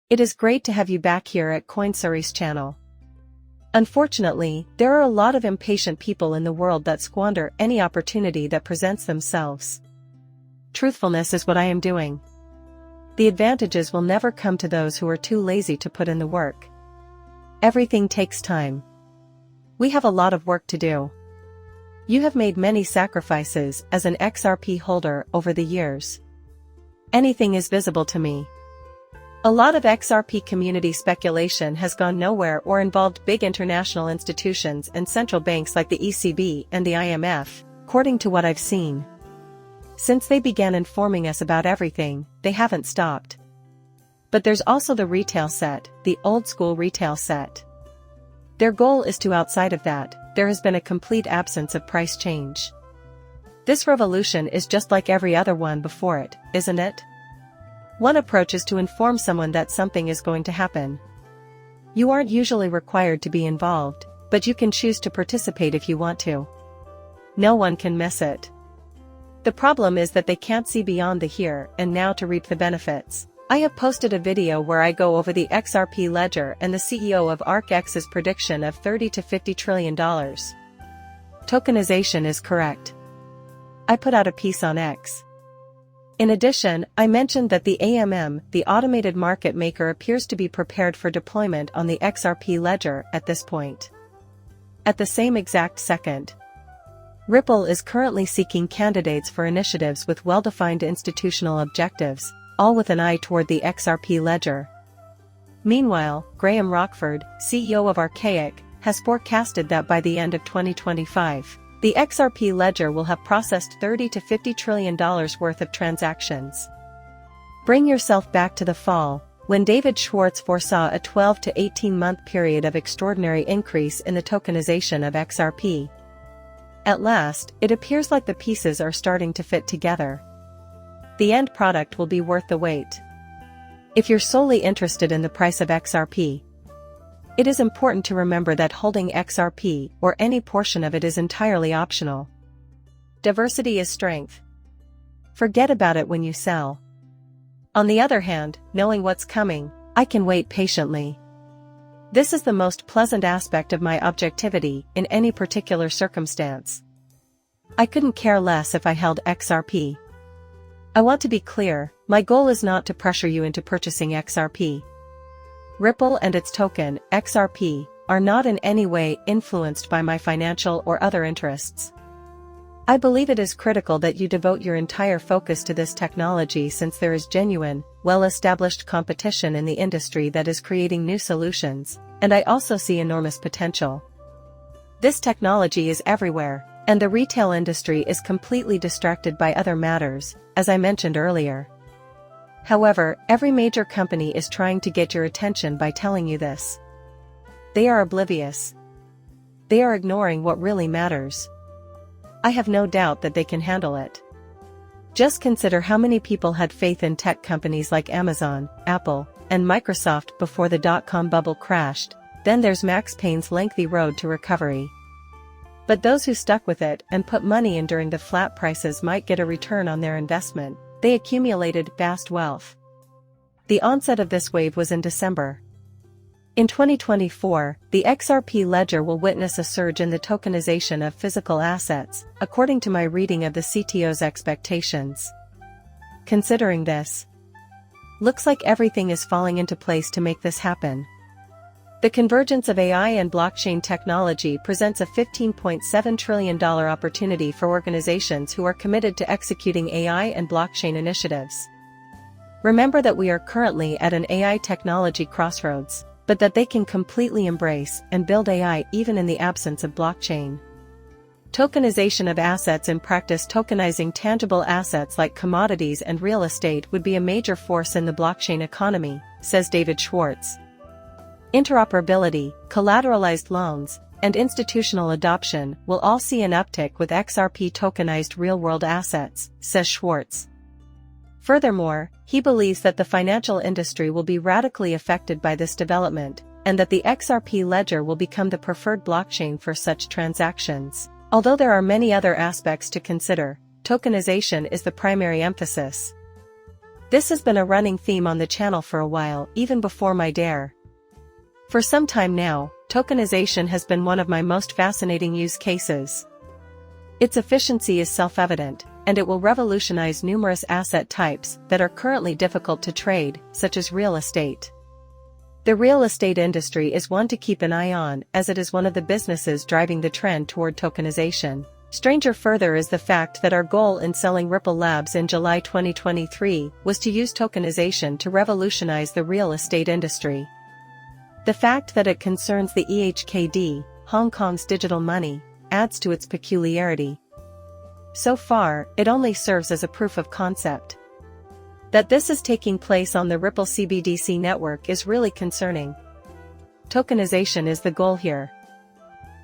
It is great to have you back here at CoinSuri's channel. Unfortunately, there are a lot of impatient people in the world that squander any opportunity that presents themselves. Truthfulness is what I am doing. The advantages will never come to those who are too lazy to put in the work. Everything takes time. We have a lot of work to do. You have made many sacrifices as an XRP holder over the years. Anything is visible to me. A lot of XRP community speculation has gone nowhere or involved big international institutions and central banks like the ECB and the IMF, according to what I've seen. Since they began informing us about everything, they haven't stopped. But there's also the retail set, the old school retail set. Their goal is to outside of that, there has been a complete absence of price change. This revolution is just like every other one before it, isn't it? One approach is to inform someone that something is going to happen. You aren't usually required to be involved, but you can choose to participate if you want to. No one can miss it. The problem is that they can't see beyond the here and now to reap the benefits. I have posted a video where I go over the XRP ledger and the CEO of ARKX's prediction of $30 to $50 trillion. Tokenization is correct. I put out a piece on X. In addition, I mentioned that the AMM, the automated market maker, appears to be prepared for deployment on the XRP ledger at this point. At the same exact second, Ripple is currently seeking candidates for initiatives with well-defined institutional objectives, all with an eye toward the XRP ledger. Meanwhile, Graham Rockford, CEO of Archaic, has forecasted that by the end of 2025, the XRP ledger will have processed $30 to $50 trillion worth of transactions. Bring yourself back to the fall, when David Schwartz foresaw a 12 to 18-month period of extraordinary increase in the tokenization of XRP. At last, it appears like the pieces are starting to fit together. The end product will be worth the wait. If you're solely interested in the price of XRP, it is important to remember that holding XRP or any portion of it is entirely optional. Diversity is strength. Forget about it when you sell. On the other hand, knowing what's coming, I can wait patiently. This is the most pleasant aspect of my objectivity in any particular circumstance. I couldn't care less if I held XRP. I want to be clear, my goal is not to pressure you into purchasing XRP. Ripple and its token, XRP, are not in any way influenced by my financial or other interests. I believe it is critical that you devote your entire focus to this technology since there is genuine, well-established competition in the industry that is creating new solutions, and I also see enormous potential. This technology is everywhere, and the retail industry is completely distracted by other matters, as I mentioned earlier. However, every major company is trying to get your attention by telling you this. They are oblivious. They are ignoring what really matters. I have no doubt that they can handle it. Just consider how many people had faith in tech companies like Amazon, Apple, and Microsoft before the dot-com bubble crashed. Then there's Max Payne's lengthy road to recovery. But those who stuck with it and put money in during the flat prices might get a return on their investment. They accumulated vast wealth. The onset of this wave was in December. In 2024, the XRP ledger will witness a surge in the tokenization of physical assets, according to my reading of the CTO's expectations. Considering this, looks like everything is falling into place to make this happen. The convergence of AI and blockchain technology presents a $15.7 trillion opportunity for organizations who are committed to executing AI and blockchain initiatives. Remember that we are currently at an AI technology crossroads, but that they can completely embrace and build AI even in the absence of blockchain. Tokenization of assets. In practice, tokenizing tangible assets like commodities and real estate would be a major force in the blockchain economy, says David Schwartz. Interoperability, collateralized loans, and institutional adoption will all see an uptick with XRP tokenized real-world assets, says Schwartz. Furthermore, he believes that the financial industry will be radically affected by this development, and that the XRP ledger will become the preferred blockchain for such transactions. Although there are many other aspects to consider, tokenization is the primary emphasis. This has been a running theme on the channel for a while, even before my dare. For some time now, tokenization has been one of my most fascinating use cases. Its efficiency is self-evident, and it will revolutionize numerous asset types that are currently difficult to trade, such as real estate. The real estate industry is one to keep an eye on, as it is one of the businesses driving the trend toward tokenization. Stranger further is the fact that our goal in selling Ripple Labs in July 2023 was to use tokenization to revolutionize the real estate industry. The fact that it concerns the EHKD, Hong Kong's digital money, adds to its peculiarity. So far, it only serves as a proof of concept. That this is taking place on the Ripple CBDC network is really concerning. Tokenization is the goal here.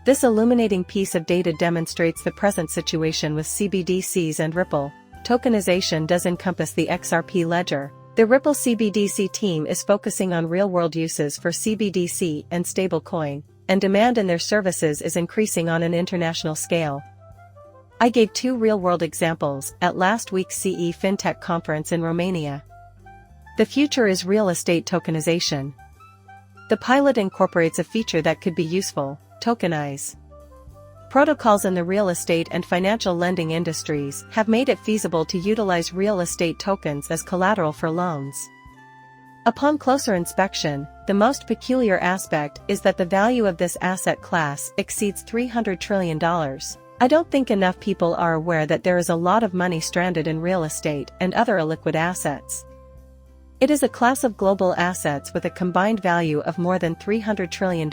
This illuminating piece of data demonstrates the present situation with CBDCs and Ripple. Tokenization does encompass the XRP ledger. The Ripple CBDC team is focusing on real-world uses for CBDC and stablecoin, and demand in their services is increasing on an international scale. I gave 2 real-world examples at last week's CE FinTech conference in Romania. The future is real estate tokenization. The pilot incorporates a feature that could be useful: tokenize. Protocols in the real estate and financial lending industries have made it feasible to utilize real estate tokens as collateral for loans. Upon closer inspection, the most peculiar aspect is that the value of this asset class exceeds $300 trillion. I don't think enough people are aware that there is a lot of money stranded in real estate and other illiquid assets. It is a class of global assets with a combined value of more than $300 trillion.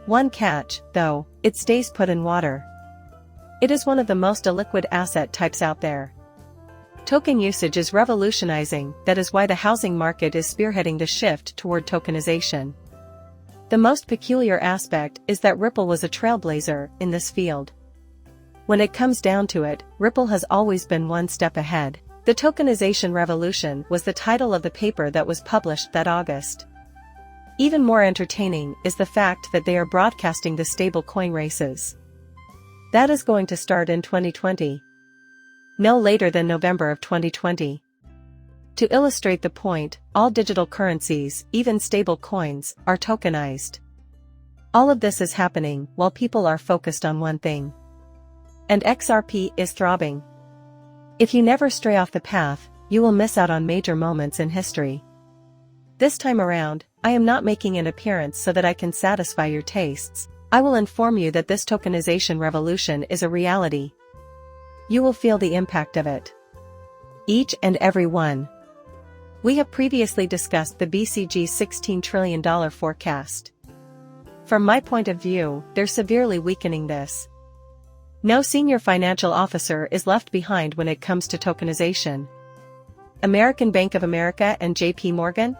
One catch, though: it stays put in water. It is one of the most illiquid asset types out there. Token usage is revolutionizing, that is why the housing market is spearheading the shift toward tokenization. The most peculiar aspect is that Ripple was a trailblazer in this field. When it comes down to it, Ripple has always been one step ahead. The Tokenization Revolution was the title of the paper that was published that August. Even more entertaining is the fact that they are broadcasting the stablecoin races. That is going to start in 2020. No later than November of 2020. To illustrate the point, all digital currencies, even stable coins, are tokenized. All of this is happening while people are focused on one thing. And XRP is throbbing. If you never stray off the path, you will miss out on major moments in history. This time around, I am not making an appearance so that I can satisfy your tastes. I will inform you that this tokenization revolution is a reality. You will feel the impact of it. Each and every one. We have previously discussed the BCG's $16 trillion forecast. From my point of view, they're severely weakening this. No senior financial officer is left behind when it comes to tokenization. American Bank of America and JP Morgan?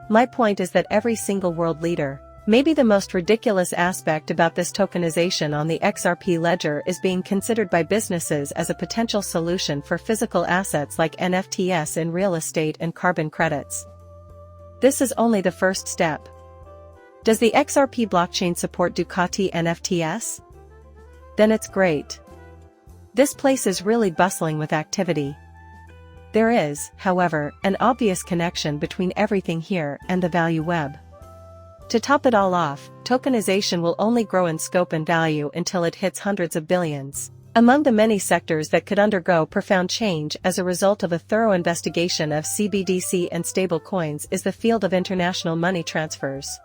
My point is that every single world leader. Maybe the most ridiculous aspect about this tokenization on the XRP ledger is being considered by businesses as a potential solution for physical assets like NFTs in real estate and carbon credits. This is only the first step. Does the XRP blockchain support Ducati NFTs? Then it's great. This place is really bustling with activity. There is, however, an obvious connection between everything here and the value web. To top it all off, tokenization will only grow in scope and value until it hits hundreds of billions. Among the many sectors that could undergo profound change as a result of a thorough investigation of CBDC and stablecoins is the field of international money transfers.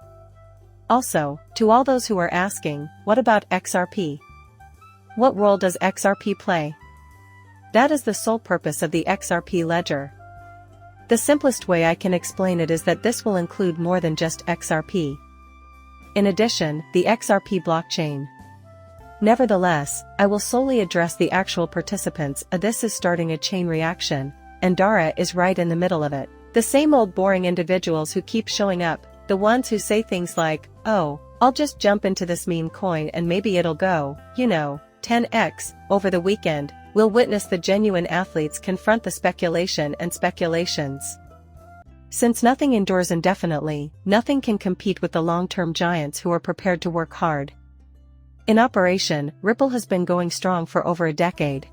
Also, to all those who are asking, what about XRP? What role does XRP play? That is the sole purpose of the XRP ledger. The simplest way I can explain it is that this will include more than just XRP. In addition, the XRP blockchain. Nevertheless, I will solely address the actual participants. This is starting a chain reaction, and Dara is right in the middle of it. The same old boring individuals who keep showing up, the ones who say things like, "Oh, I'll just jump into this meme coin and maybe it'll go, 10x, over the weekend," will witness the genuine athletes confront the speculation and speculations. Since nothing endures indefinitely, nothing can compete with the long-term giants who are prepared to work hard. In operation, Ripple has been going strong for over a decade.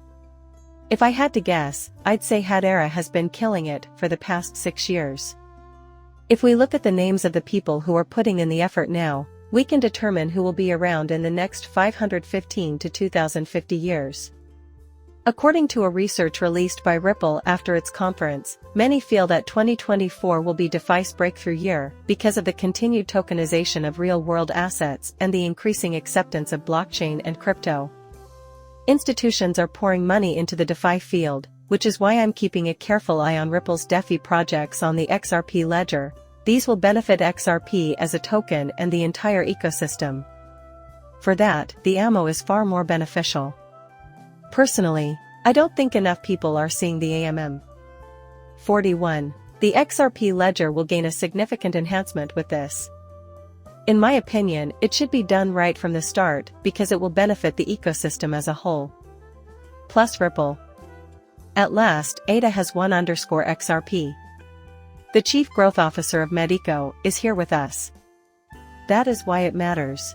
If I had to guess, I'd say Terra has been killing it for the past 6 years. If we look at the names of the people who are putting in the effort now, we can determine who will be around in the next 515 to 2050 years. According to a research released by Ripple after its conference, many feel that 2024 will be DeFi's breakthrough year because of the continued tokenization of real-world assets and the increasing acceptance of blockchain and crypto. Institutions are pouring money into the DeFi field, which is why I'm keeping a careful eye on Ripple's DeFi projects on the XRP ledger. These will benefit XRP as a token and the entire ecosystem. For that, the ammo is far more beneficial. Personally, I don't think enough people are seeing the AMM. 41. The XRP ledger will gain a significant enhancement with this. In my opinion, it should be done right from the start because it will benefit the ecosystem as a whole. Plus Ripple. At last, ADA has won _XRP. The Chief Growth Officer of Medico is here with us. That is why it matters.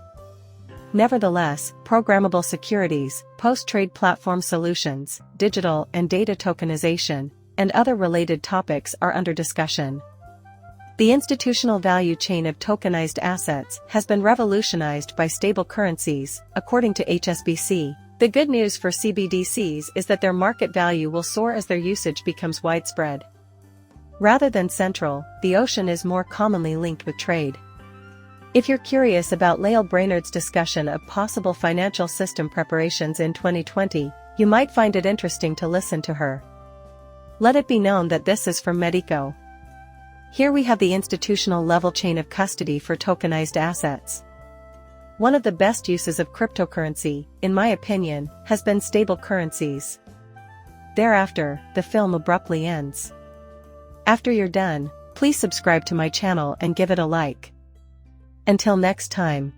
Nevertheless, programmable securities, post-trade platform solutions, digital and data tokenization, and other related topics are under discussion. The institutional value chain of tokenized assets has been revolutionized by stable currencies, according to HSBC. The good news for CBDCs is that their market value will soar as their usage becomes widespread. Rather than central, the ocean is more commonly linked with trade. If you're curious about Lael Brainard's discussion of possible financial system preparations in 2020, you might find it interesting to listen to her. Let it be known that this is from Medico. Here we have the institutional level chain of custody for tokenized assets. One of the best uses of cryptocurrency, in my opinion, has been stable currencies. Thereafter, the film abruptly ends. After you're done, please subscribe to my channel and give it a like. Until next time.